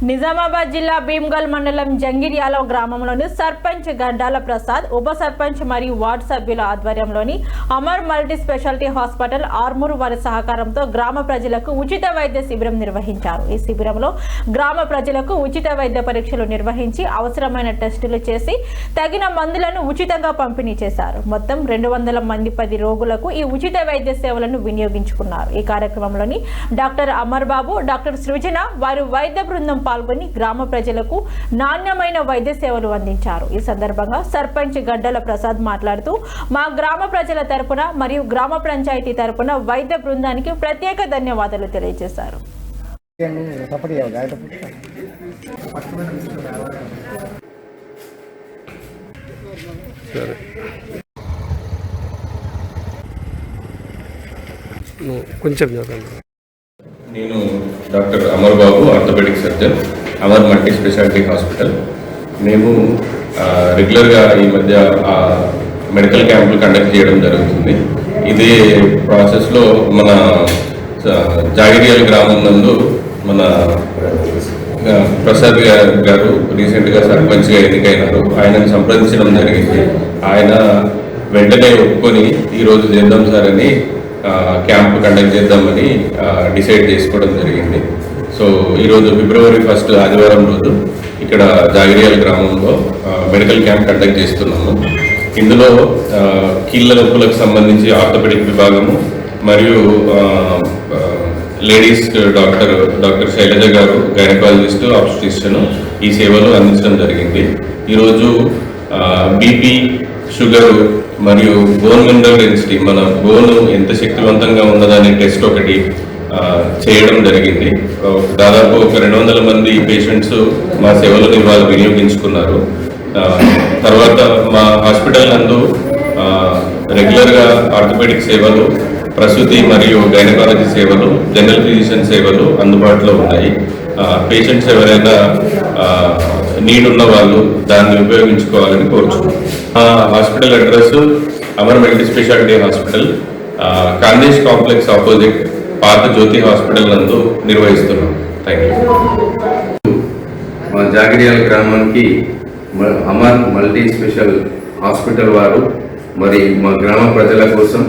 నిజామాబాద్ జిల్లా భీమ్గల్ మండలం జంగిర్యాల గ్రామంలోని సర్పంచ్ గడ్డాల ప్రసాద్, ఉప సర్పంచ్ మరియు వార్డు సభ్యుల ఆధ్వర్యంలోని Amar multi speciality hospital Armur వారి సహకారంతో గ్రామ ప్రజలకు ఉచిత వైద్య శిబిరం నిర్వహించారు. ఈ శిబిరంలో గ్రామ ప్రజలకు ఉచిత వైద్య పరీక్షలు నిర్వహించి అవసరమైన టెస్టులు చేసి తగిన మందులను ఉచితంగా పంపిణీ చేశారు. మొత్తం 200 మంది 10 రోగులకు ఈ ఉచిత వైద్య సేవలను వినియోగించుకున్నారు. ఈ కార్యక్రమంలోని డాక్టర్ అమర్ బాబు, డాక్టర్ సృజన వారి వైద్య బృందం పాల్గొని గ్రామ ప్రజలకు నాణ్యమైన వైద్య సేవలు అందించారు. ఈ సందర్భంగా సర్పంచ్ గడ్డల ప్రసాద్ మాట్లాడుతూ మా గ్రామ ప్రజల తరపున మరియు గ్రామ పంచాయతీ తరపున వైద్య బృందానికి ప్రత్యేక ధన్యవాదాలు తెలియజేశారు. నేను doctor Amar Babu, orthopaedic surgeon, Amar multi speciality hospital. మేము రెగ్యులర్గా ఈ మధ్య మెడికల్ క్యాంపులు కండక్ట్ చేయడం జరుగుతుంది. ఇదే ప్రాసెస్లో మన జాగిరియాల గ్రామం నందు మన ప్రసాద్ గారు రీసెంట్గా సర్పంచ్గా ఎన్నికైనారు. ఆయనను సంప్రదించడం జరిగింది. ఆయన వెంటనే ఒప్పుకొని ఈరోజు చేద్దాం సార్ అని క్యాంప్ కండక్ట్ చేద్దామని డిసైడ్ చేసుకోవడం జరిగింది. సో ఈరోజు ఫిబ్రవరి 1 ఆదివారం రోజు ఇక్కడ జాగిరియాల గ్రామంలో మెడికల్ క్యాంప్ కండక్ట్ చేస్తున్నాము. ఇందులో కీళ్ళ నొప్పులకు సంబంధించి ఆర్థోపెడిక్ విభాగము మరియు లేడీస్ డాక్టర్ శైలజ గారు, గైనకాలజిస్టు, ఆబ్స్ట్రిషియన్ ఈ సేవలు అందించడం జరిగింది. ఈరోజు బీపీ, షుగరు మరియు బోన్ మినరల్ డెన్సిటీ, మన బోన్ ఎంత శక్తివంతంగా ఉన్నదనే టెస్ట్ ఒకటి చేయడం జరిగింది. దాదాపు ఒక 200 మంది పేషెంట్స్ మా సేవలను ఇవాళ వినియోగించుకున్నారు. తర్వాత మా హాస్పిటల్ నందు రెగ్యులర్గా ఆర్థోపెడిక్ సేవలు, ప్రసూతి మరియు గైనకాలజీ సేవలు, జనరల్ ఫిజిషియన్ సేవలు అందుబాటులో ఉన్నాయి. పేషెంట్స్ ఎవరైనా నీడ్ ఉన్న వాళ్ళు దాన్ని ఉపయోగించుకోవాలని కోరుచున్నాం. Hospital address Amar multi speciality hospital, Khandesh complex opposite పాత జ్యోతి హాస్పిటల్ నందు నిర్వహిస్తున్నాం. Thank you. మా జాగిరియాల గ్రామానికి అమర్ మల్టీ స్పెషల్ హాస్పిటల్ వారు మరి మా గ్రామ ప్రజల కోసం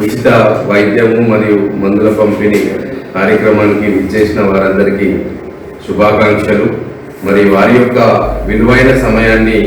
ఉచిత వైద్యము మరియు మందుల పంపిణీ కార్యక్రమానికి విచ్చేసిన వారందరికీ శుభాకాంక్షలు. మరి వారి యొక్క విలువైన సమయాన్ని